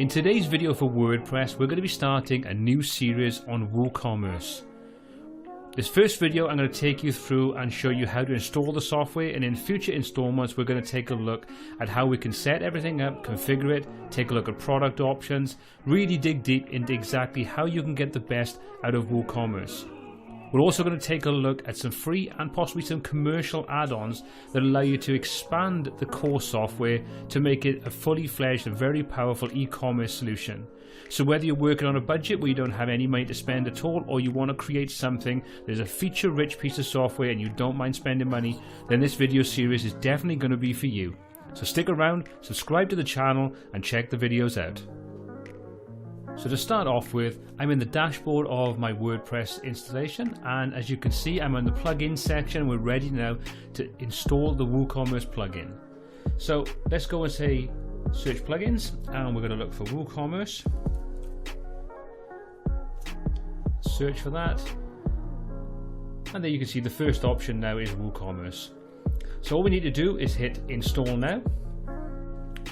In today's video for WordPress, we're going to be starting a new series on WooCommerce. This first video I'm going to take you through and show you how to install the software, and in future installments we're going to take a look at how we can set everything up, configure it, take a look at product options, really dig deep into exactly how you can get the best out of WooCommerce. We're also going to take a look at some free and possibly some commercial add-ons that allow you to expand the core software to make it a fully fledged and very powerful e-commerce solution. So whether you're working on a budget where you don't have any money to spend at all, or you want to create something that's a feature-rich piece of software and you don't mind spending money, then this video series is definitely going to be for you. So stick around, subscribe to the channel and check the videos out. So to start off with, I'm in the dashboard of my WordPress installation, and as you can see I'm in the plugin section. We're ready now to install the WooCommerce plugin. So let's go and say search plugins, and we're going to look for WooCommerce. Search for that, and there you can see the first option now is WooCommerce. So all we need to do is hit install now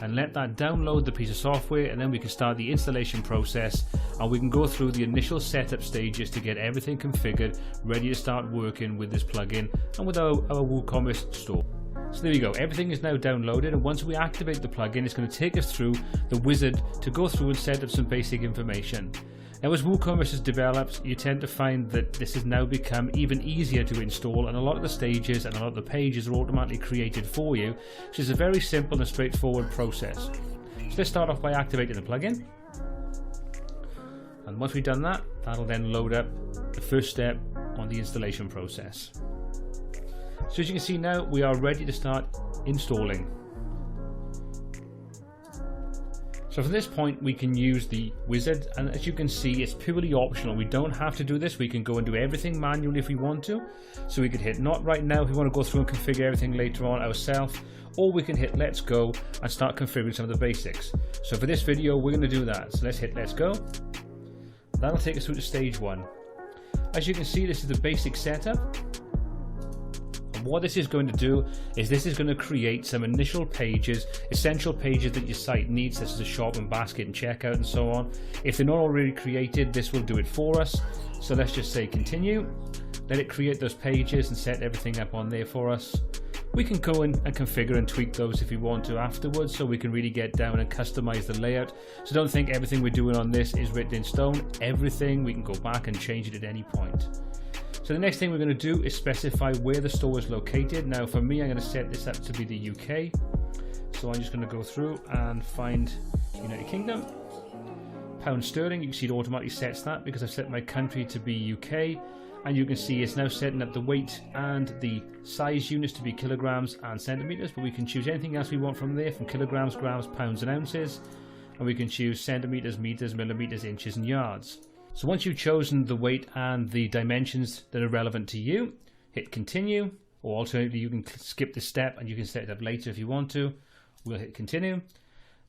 and let that download the piece of software, and then we can start the installation process and we can go through the initial setup stages to get everything configured, ready to start working with this plugin and with our WooCommerce store. So there you go, everything is now downloaded, and once we activate the plugin it's going to take us through the wizard to go through and set up some basic information. Now as WooCommerce has developed, you tend to find that this has now become even easier to install, and a lot of the stages and a lot of the pages are automatically created for you, which is a very simple and straightforward process. So let's start off by activating the plugin, and once we've done that, that'll then load up the first step on the installation process. So as you can see now, we are ready to start installing. So from this point we can use the wizard, and as you can see it's purely optional. We don't have to do this. We can go and do everything manually if we want to. So we could hit not right now if we want to go through and configure everything later on ourselves, or we can hit let's go and start configuring some of the basics. So for this video we're going to do that. So let's hit let's go. That'll take us through to stage 1. As you can see, this is the basic setup. What this is going to do is this is going to create some initial pages, essential pages that your site needs, such as a shop and basket and checkout and so on. If they're not already created, this will do it for us. So let's just say continue, let it create those pages and set everything up on there for us. We can go in and configure and tweak those if we want to afterwards, so we can really get down and customize the layout. So don't think everything we're doing on this is written in stone. Everything we can go back and change it at any point. So the next thing we're going to do is specify where the store is located. Now for me, I'm going to set this up to be the UK. So I'm just going to go through and find United Kingdom. Pound sterling, you can see it automatically sets that because I've set my country to be UK. And you can see it's now setting up the weight and the size units to be kilograms and centimeters, but we can choose anything else we want from there, from kilograms, grams, pounds and ounces. And we can choose centimeters, meters, millimeters, inches and yards. So once you've chosen the weight and the dimensions that are relevant to you, hit continue, or alternatively you can skip this step and you can set it up later if you want to. We'll hit continue.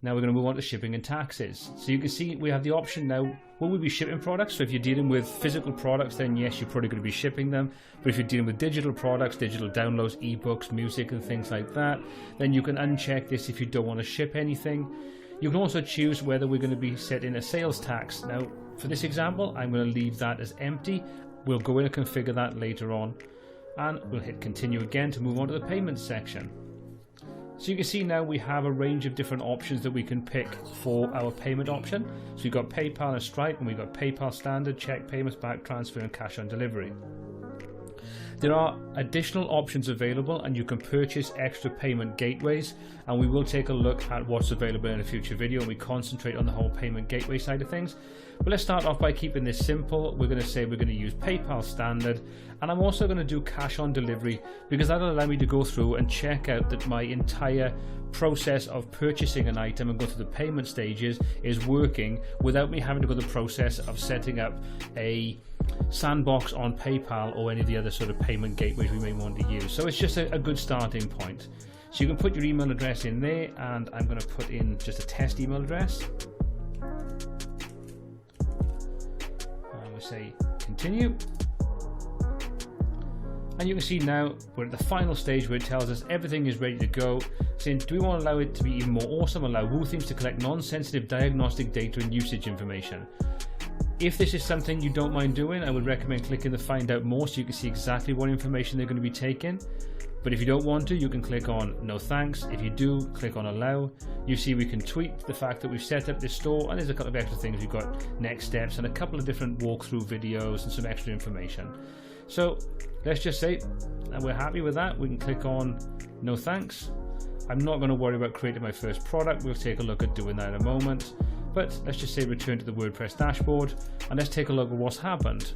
Now we're going to move on to shipping and taxes. So you can see we have the option now, will we be shipping products? So if you're dealing with physical products, then yes, you're probably going to be shipping them. But if you're dealing with digital products, digital downloads, ebooks, music and things like that, then you can uncheck this if you don't want to ship anything. You can also choose whether we're going to be setting a sales tax. Now for this example, I'm going to leave that as empty. We'll go in and configure that later on, and we'll hit continue again to move on to the payments section. So you can see now we have a range of different options that we can pick for our payment option. So we've got PayPal and Stripe, and we've got PayPal standard, check payments, back transfer and cash on delivery. There are additional options available, and you can purchase extra payment gateways, and we will take a look at what's available in a future video, and we concentrate on the whole payment gateway side of things. But let's start off by keeping this simple. We're going to say we're going to use PayPal standard, and I'm also going to do cash on delivery because that'll allow me to go through and check out that my entire process of purchasing an item and go through the payment stages is working without me having to go through the process of setting up a sandbox on PayPal or any of the other sort of payment gateways we may want to use. So it's just a good starting point. So you can put your email address in there, and I'm going to put in just a test email address. And we'll say continue. And you can see now we're at the final stage where it tells us everything is ready to go, saying do we want to allow it to be even more awesome, allow WooThemes to collect non-sensitive diagnostic data and usage information. If this is something you don't mind doing, I would recommend clicking the find out more so you can see exactly what information they're going to be taking. But if you don't want to, you can click on no thanks. If you do, click on allow. You see we can tweak the fact that we've set up this store, and there's a couple of extra things. We've got next steps and a couple of different walkthrough videos and some extra information. So let's just say that we're happy with that. We can click on no thanks. I'm not going to worry about creating my first product. We'll take a look at doing that in a moment. But let's just say return to the WordPress dashboard, and let's take a look at what's happened.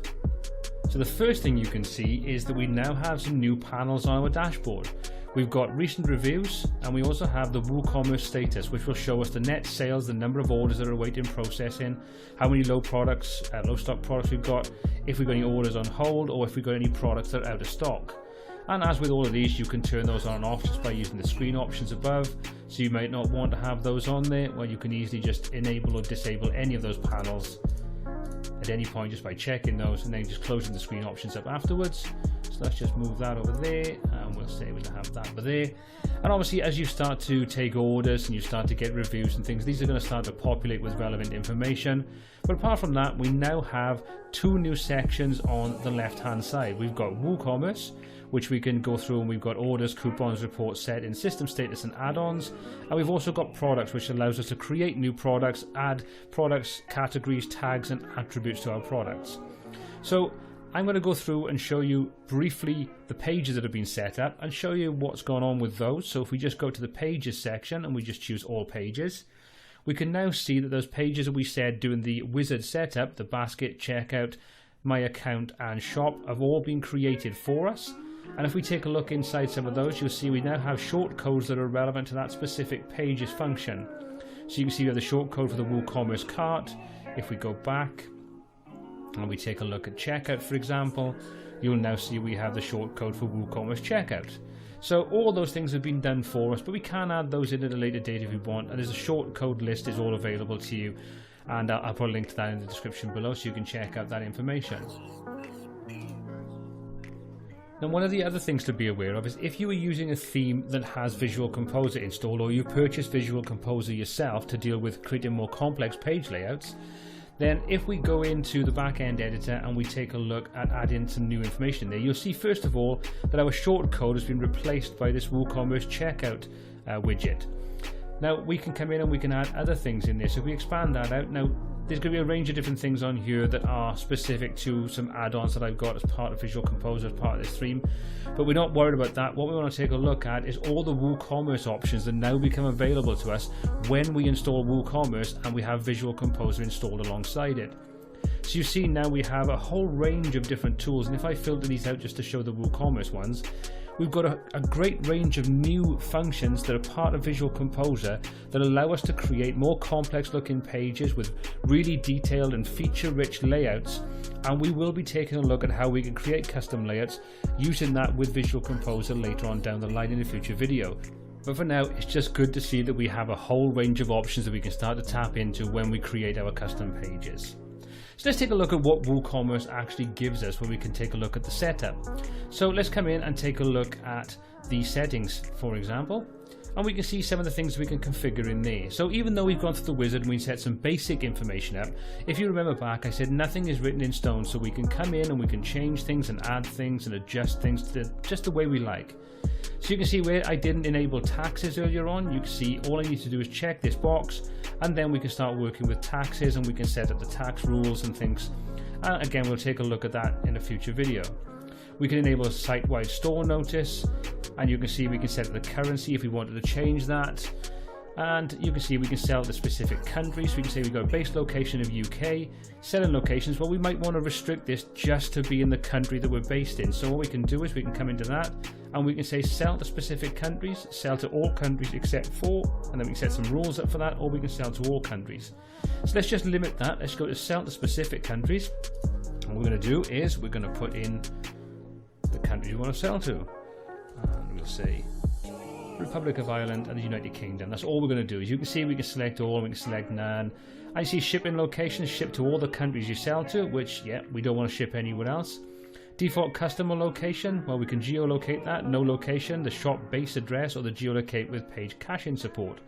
So the first thing you can see is that we now have some new panels on our dashboard. We've got recent reviews, and we also have the WooCommerce status, which will show us the net sales, the number of orders that are awaiting processing, how many low stock products we've got, if we've got any orders on hold, or if we've got any products that are out of stock. And as with all of these, you can turn those on and off just by using the screen options above. So you might not want to have those on there, well, you can easily just enable or disable any of those panels at any point just by checking those and then just closing the screen options up afterwards. So let's just move that over there, and we'll say we'll have that over there. And obviously as you start to take orders and you start to get reviews and things, these are going to start to populate with relevant information. But apart from that, we now have two new sections on the left hand side. We've got WooCommerce, which we can go through, and we've got orders, coupons, reports, set in, system status and add-ons. And we've also got products, which allows us to create new products, add products, categories, tags and attributes to our products. So I'm going to go through and show you briefly the pages that have been set up and show you what's going on with those. So if we just go to the pages section and we just choose all pages, we can now see that those pages that we said doing the wizard setup, the basket, checkout, my account and shop, have all been created for us. And if we take a look inside some of those, you'll see we now have short codes that are relevant to that specific page's function. So you can see we have the short code for the WooCommerce cart. If we go back and we take a look at checkout, for example, you'll now see we have the short code for WooCommerce checkout. So all those things have been done for us, but we can add those in at a later date if we want. And there's a short code list is all available to you, and I'll put a link to that in the description below so you can check out that information. Now, one of the other things to be aware of is if you are using a theme that has Visual Composer installed, or you purchase Visual Composer yourself to deal with creating more complex page layouts, then if we go into the backend editor and we take a look at adding some new information there, you'll see first of all that our short code has been replaced by this WooCommerce checkout widget. Now we can come in and we can add other things in there. So if we expand that out, now there's going to be a range of different things on here that are specific to some add-ons that I've got as part of Visual Composer, as part of this theme. But we're not worried about that. What we want to take a look at is all the WooCommerce options that now become available to us when we install WooCommerce and we have Visual Composer installed alongside it. So you see now we have a whole range of different tools, and if I filter these out just to show the WooCommerce ones, we've got a great range of new functions that are part of Visual Composer that allow us to create more complex looking pages with really detailed and feature rich layouts, and we will be taking a look at how we can create custom layouts using that with Visual Composer later on down the line in a future video. But for now, it's just good to see that we have a whole range of options that we can start to tap into when we create our custom pages. So let's take a look at what WooCommerce actually gives us when we can take a look at the setup. So let's come in and take a look at the settings, for example, and we can see some of the things we can configure in there. So even though we've gone through the wizard and we set some basic information up, if you remember back, I said nothing is written in stone, so we can come in and we can change things and add things and adjust things to just the way we like. So you can see where I didn't enable taxes earlier on, you can see all I need to do is check this box, and then we can start working with taxes and we can set up the tax rules and things. Again, we'll take a look at that in a future video. We can enable a site-wide store notice, and you can see we can set up the currency if we wanted to change that. And you can see we can sell to specific countries. So we can say we've got a base location of UK, selling locations. Well, we might want to restrict this just to be in the country that we're based in. So what we can do is we can come into that and we can say sell to specific countries, sell to all countries except for, and then we can set some rules up for that, or we can sell to all countries. So let's just limit that. Let's go to sell to specific countries. And what we're going to do is we're going to put in the countries we want to sell to. And we'll say Republic of Ireland and the United Kingdom. That's all we're going to do. As you can see, we can select all, we can select none. I see shipping locations, ship to all the countries you sell to, which, yeah, we don't want to ship anywhere else. Default customer location, well, we can geolocate that, no location, the shop base address, or the geolocate with page caching support.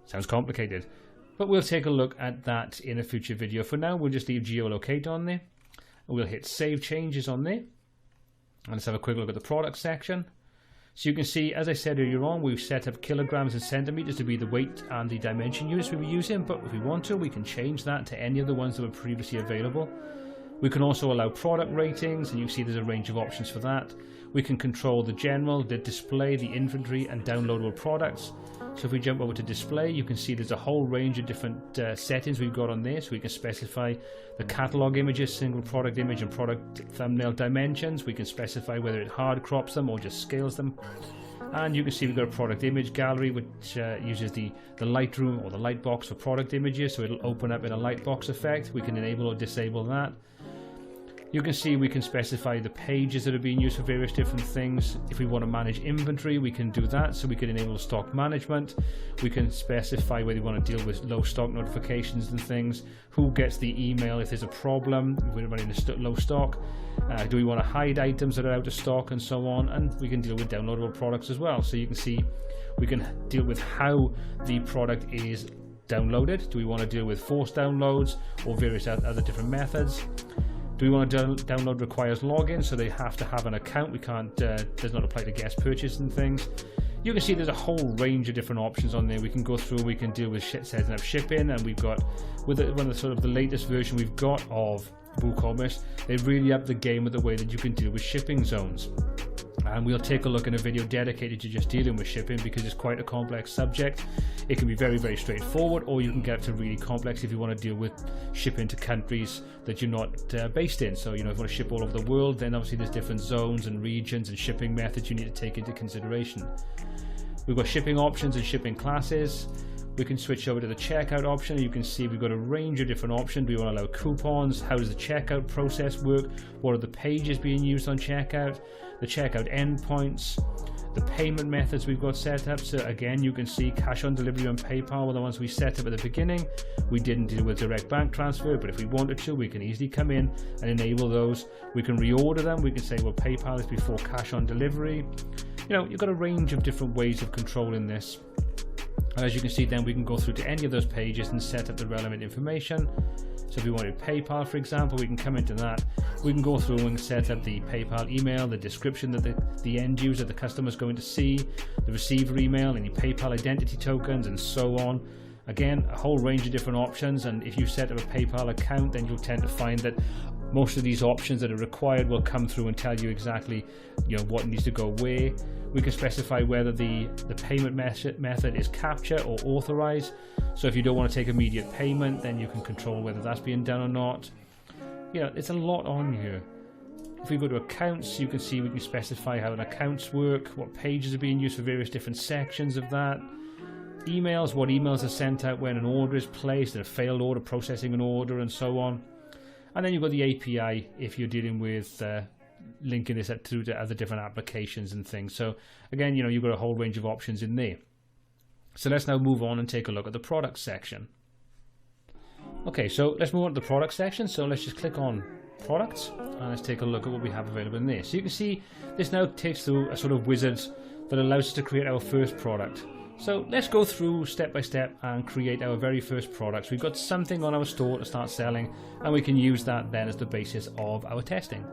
Sounds complicated, but we'll take a look at that in a future video. For now, we'll just leave geolocate on there. We'll hit save changes on there. And let's have a quick look at the product section. So you can see, as I said earlier on, we've set up kilograms and centimeters to be the weight and the dimension units we were using, but if we want to, we can change that to any of the ones that were previously available. We can also allow product ratings, and you can see there's a range of options for that. We can control the general, the display, the inventory, and downloadable products. So if we jump over to display, you can see there's a whole range of different settings we've got on there. So we can specify the catalog images, single product image, and product thumbnail dimensions. We can specify whether it hard crops them or just scales them. And you can see we've got a product image gallery, which uses the Lightroom or the Lightbox for product images. So it'll open up in a Lightbox effect. We can enable or disable that. You can see we can specify the pages that are being used for various different things. If we want to manage inventory, we can do that. So we can enable stock management. We can specify whether we want to deal with low stock notifications and things. Who gets the email if there's a problem, if we're running low stock. Do we want to hide items that are out of stock and so on. And we can deal with downloadable products as well. So you can see we can deal with how the product is downloaded. Do we want to deal with forced downloads or various other different methods? Do we want to download requires login, so they have to have an account. We can't, does not apply to guest purchase and things. You can see there's a whole range of different options on there. We can go through, we can deal with setting up shipping, and we've got, with one of the sort of the latest version we've got of WooCommerce, they really up the game with the way that you can deal with shipping zones. And we'll take a look in a video dedicated to just dealing with shipping, because it's quite a complex subject. It can be very, very straightforward, or you can get to really complex if you want to deal with shipping to countries that you're not based in. So, you know, if you want to ship all over the world, then obviously there's different zones and regions and shipping methods you need to take into consideration. We've got shipping options and shipping classes. We can switch over to the checkout option. You can see we've got a range of different options. We want to allow coupons. How does the checkout process work? What are the pages being used on checkout? The checkout endpoints, the payment methods we've got set up. So again, you can see cash on delivery and PayPal were the ones we set up at the beginning. We didn't deal with direct bank transfer, but if we wanted to, we can easily come in and enable those. We can reorder them. We can say, well, PayPal is before cash on delivery. You know, you've got a range of different ways of controlling this. And as you can see, then we can go through to any of those pages and set up the relevant information. So if we wanted PayPal, for example, we can come into that. We can go through and set up the PayPal email, the description that the end user, the customer is going to see, the receiver email, any PayPal identity tokens, and so on. Again, a whole range of different options. And if you set up a PayPal account, then you'll tend to find that most of these options that are required will come through and tell you exactly, you know, what needs to go where. We can specify whether the payment method is capture or authorized. So if you don't want to take immediate payment, then you can control whether that's being done or not. You know, it's a lot on here. If we go to accounts, you can see we can specify how an accounts work, what pages are being used for various different sections of that. Emails, what emails are sent out when an order is placed, and a failed order, processing an order, and so on. And then you've got the API if you're dealing with linking this up through to other different applications and things. So again, you know, you've got a whole range of options in there. So let's now move on and take a look at the product section. Okay, so let's move on to the product section. So let's just click on products and let's take a look at what we have available in there. So you can see this now takes through a sort of wizard that allows us to create our first product. So let's go through step by step and create our very first products. We've got something on our store to start selling, and we can use that then as the basis of our testing.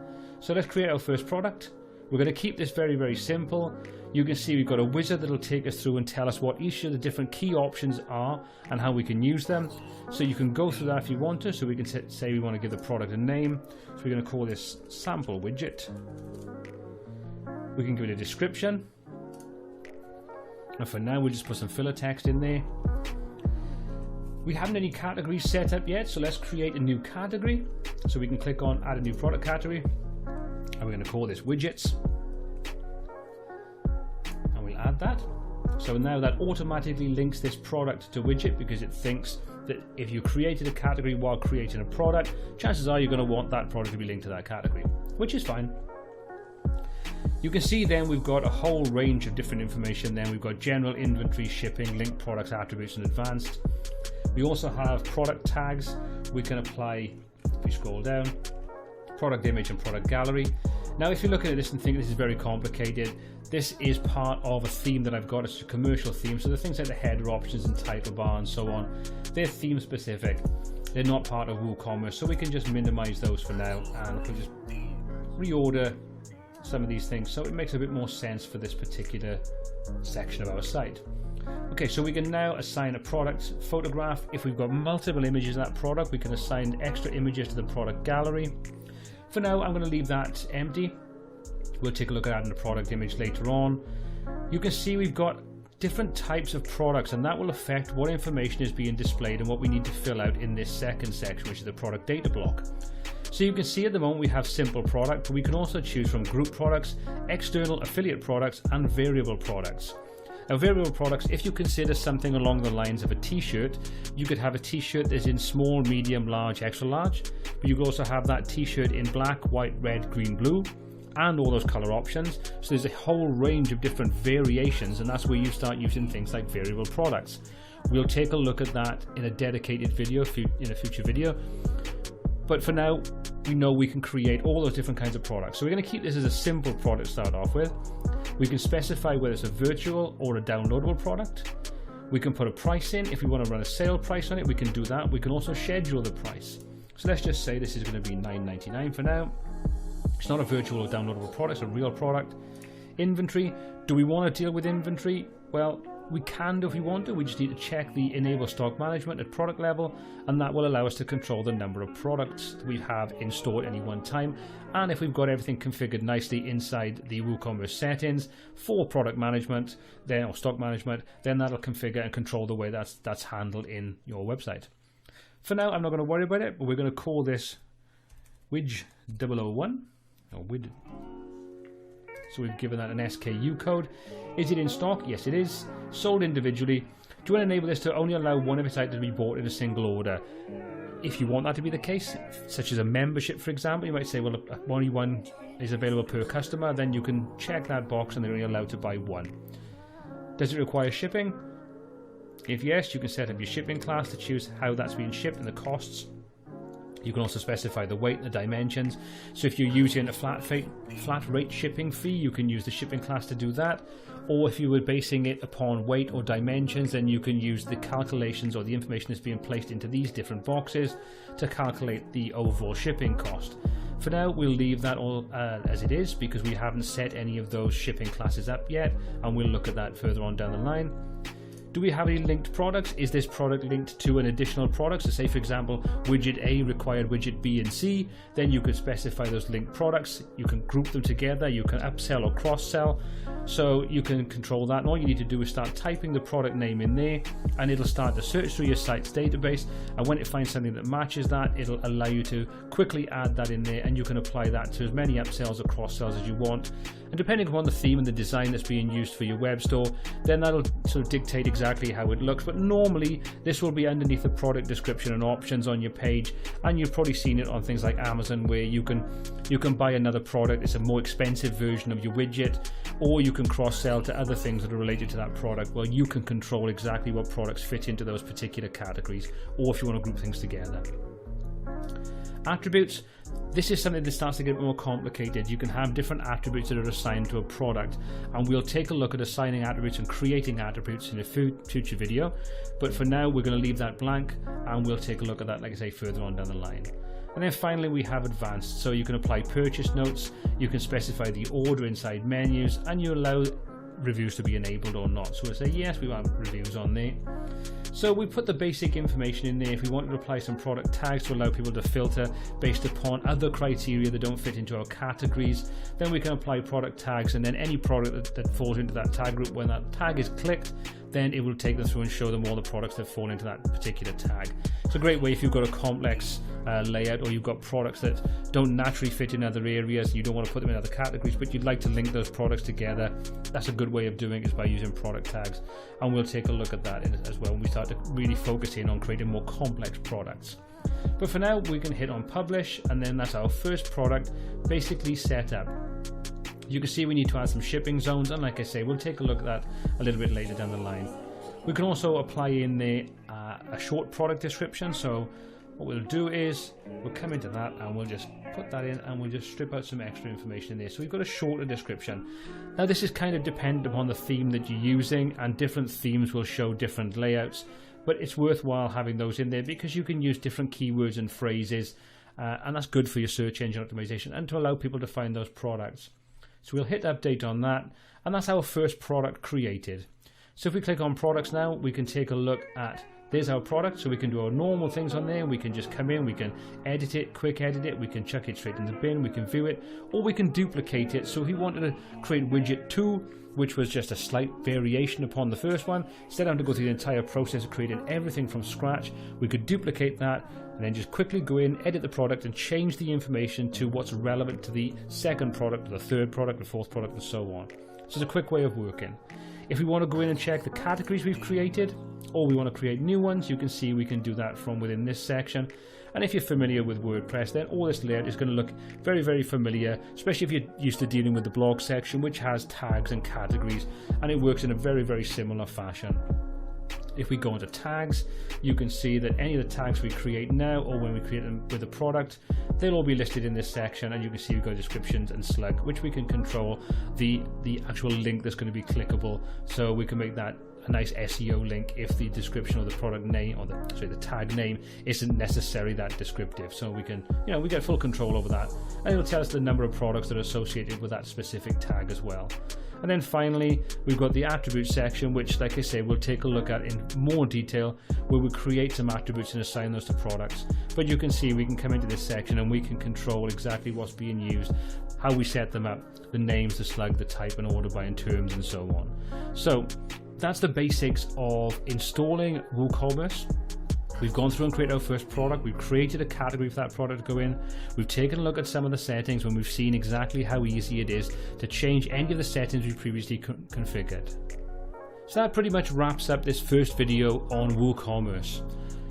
So let's create our first product. We're going to keep this very, very simple. You can see we've got a wizard that will take us through and tell us what each of the different key options are and how we can use them. So you can go through that if you want to. So we can say we want to give the product a name. So we're going to call this sample widget. We can give it a description. And for now, we'll just put some filler text in there. We haven't any categories set up yet, so let's create a new category. So we can click on add a new product category. And we're going to call this widgets. And we'll add that. So now that automatically links this product to widget, because it thinks that if you created a category while creating a product, chances are you're going to want that product to be linked to that category, which is fine. You can see then we've got a whole range of different information. Then we've got general, inventory, shipping, linked products, attributes, and advanced. We also have product tags we can apply. If we scroll down, product image and product gallery. Now if you're looking at this and think this is very complicated, this is part of a theme that I've got. It's a commercial theme, so the things like the header options and title bar and so on, they're theme specific. They're not part of WooCommerce, so we can just minimize those for now, and we'll just reorder some of these things so it makes a bit more sense for this particular section of our site. Okay, so we can now assign a product photograph. If we've got multiple images of that product, we can assign extra images to the product gallery. For now, I'm going to leave that empty. We'll take a look at adding a product image later on. You can see we've got different types of products, and that will affect what information is being displayed and what we need to fill out in this second section, which is the product data block. So you can see at the moment we have simple product, but we can also choose from group products, external affiliate products, and variable products. Now variable products, if you consider something along the lines of a t-shirt, you could have a t-shirt that's in small, medium, large, extra large, but you could also have that t-shirt in black, white, red, green, blue, and all those color options. So there's a whole range of different variations, and that's where you start using things like variable products. We'll take a look at that in a dedicated video, in a future video. But for now, we know we can create all those different kinds of products. So we're going to keep this as a simple product to start off with. We can specify whether it's a virtual or a downloadable product. We can put a price in. If we want to run a sale price on it, we can do that. We can also schedule the price. So let's just say this is going to be $9.99 for now. It's not a virtual or downloadable product, it's a real product. Inventory. Do we want to deal with inventory? Well, we can do if we want to. We just need to check the enable stock management at product level, and that will allow us to control the number of products that we have in store at any one time. And if we've got everything configured nicely inside the WooCommerce settings for product management, then or stock management, then that'll configure and control the way that's handled in your website. For now, I'm not going to worry about it, but we're going to call this widg 001 or WID. So we've given that an SKU code. Is it in stock? Yes, it is. Sold individually. Do you want to enable this to only allow one of its items to be bought in a single order? If you want that to be the case, such as a membership, for example, you might say, well, only one is available per customer. Then you can check that box and they're only allowed to buy one. Does it require shipping? If yes, you can set up your shipping class to choose how that's being shipped and the costs. You can also specify the weight and the dimensions. So if you're using a flat rate shipping fee, you can use the shipping class to do that. Or if you were basing it upon weight or dimensions, then you can use the calculations or the information that's being placed into these different boxes to calculate the overall shipping cost. For now, we'll leave that all as it is because we haven't set any of those shipping classes up yet, and we'll look at that further on down the line. Do we have any linked products? Is this product linked to an additional product? So say, for example, widget A required widget B and C, then you could specify those linked products. You can group them together. You can upsell or cross-sell. So you can control that. And all you need to do is start typing the product name in there, and it'll start to search through your site's database. And when it finds something that matches that, it'll allow you to quickly add that in there, and you can apply that to as many upsells or cross-sells as you want. And depending upon the theme and the design that's being used for your web store, then that'll sort of dictate exactly how it looks. But normally this will be underneath the product description and options on your page, and you've probably seen it on things like Amazon, where you can buy another product. It's a more expensive version of your widget, or you can cross-sell to other things that are related to that product. Well, you can control exactly what products fit into those particular categories, or if you want to group things together. Attributes. This is something that starts to get more complicated. You can have different attributes that are assigned to a product, and we'll take a look at assigning attributes and creating attributes in a future video. But for now, we're going to leave that blank, and we'll take a look at that, like I say, further on down the line. And then finally, we have advanced. So you can apply purchase notes, you can specify the order inside menus, and you allow reviews to be enabled or not. So we'll say yes, we want reviews on there. So we put the basic information in there. If we wanted to apply some product tags to allow people to filter based upon other criteria that don't fit into our categories, then we can apply product tags, and then any product that falls into that tag group, when that tag is clicked, then it will take them through and show them all the products that fall into that particular tag. It's a great way if you've got a complex layout, or you've got products that don't naturally fit in other areas, you don't want to put them in other categories, but you'd like to link those products together. That's a good way of doing it, is by using product tags, and we'll take a look at that as well when we start to really focus in on creating more complex products. But for now, we can hit on publish, and then that's our first product basically set up. You can see we need to add some shipping zones, and like I say, we'll take a look at that a little bit later down the line. We can also apply in there a short product description. So what we'll do is we'll come into that and we'll just put that in, and we'll just strip out some extra information in there. So we've got a shorter description. Now this is kind of dependent upon the theme that you're using, and different themes will show different layouts, but it's worthwhile having those in there because you can use different keywords and phrases, and that's good for your search engine optimization and to allow people to find those products. So we'll hit update on that, and that's our first product created. So if we click on products now, we can take a look at, there's our product. So we can do our normal things on there. We can just come in, we can edit it, quick edit it, we can chuck it straight in the bin, we can view it, or we can duplicate it. So if we wanted to create widget 2, which was just a slight variation upon the first one, instead of having to go through the entire process of creating everything from scratch, we could duplicate that and then just quickly go in, edit the product and change the information to what's relevant to the second product, the third product, the fourth product, and so on. So it's a quick way of working. If we want to go in and check the categories we've created, or we want to create new ones, you can see we can do that from within this section. And if you're familiar with WordPress, then all this layout is going to look very, very familiar, especially if you're used to dealing with the blog section, which has tags and categories, and it works in a very, very similar fashion. If we go into tags, you can see that any of the tags we create now, or when we create them with a product, they'll all be listed in this section, and you can see we've got descriptions and slug, which we can control the actual link that's going to be clickable, so we can make that a nice SEO link if the description or the product name, or the tag name isn't necessarily that descriptive. So we can, we get full control over that, and it'll tell us the number of products that are associated with that specific tag as well. And then finally, we've got the attributes section, which, like I say, we'll take a look at in more detail, where we create some attributes and assign those to products. But you can see we can come into this section and we can control exactly what's being used, how we set them up, the names, the slug, the type, and order by and terms, and so on. So that's the basics of installing WooCommerce. We've gone through and created our first product. We've created a category for that product to go in. We've taken a look at some of the settings, and we've seen exactly how easy it is to change any of the settings we've previously configured. So that pretty much wraps up this first video on WooCommerce.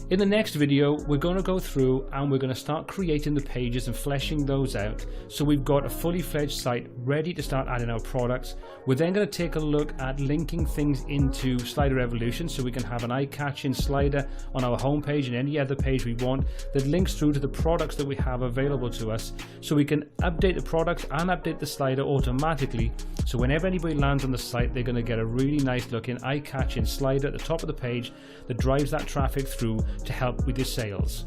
In the next video, we're going to go through and we're going to start creating the pages and fleshing those out, so we've got a fully fledged site ready to start adding our products. We're then going to take a look at linking things into Slider Evolution, so we can have an eye-catching slider on our homepage and any other page we want that links through to the products that we have available to us, so we can update the products and update the slider automatically. So whenever anybody lands on the site, they're going to get a really nice looking eye-catching slider at the top of the page that drives that traffic through to help with your sales.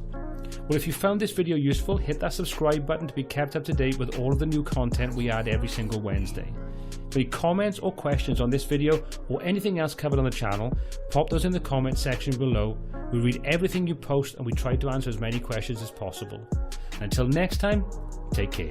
Well, if you found this video useful, hit that subscribe button to be kept up to date with all of the new content we add every single Wednesday. If any comments or questions on this video or anything else covered on the channel, pop those in the comment section below. We read everything you post and we try to answer as many questions as possible. Until next time, take care.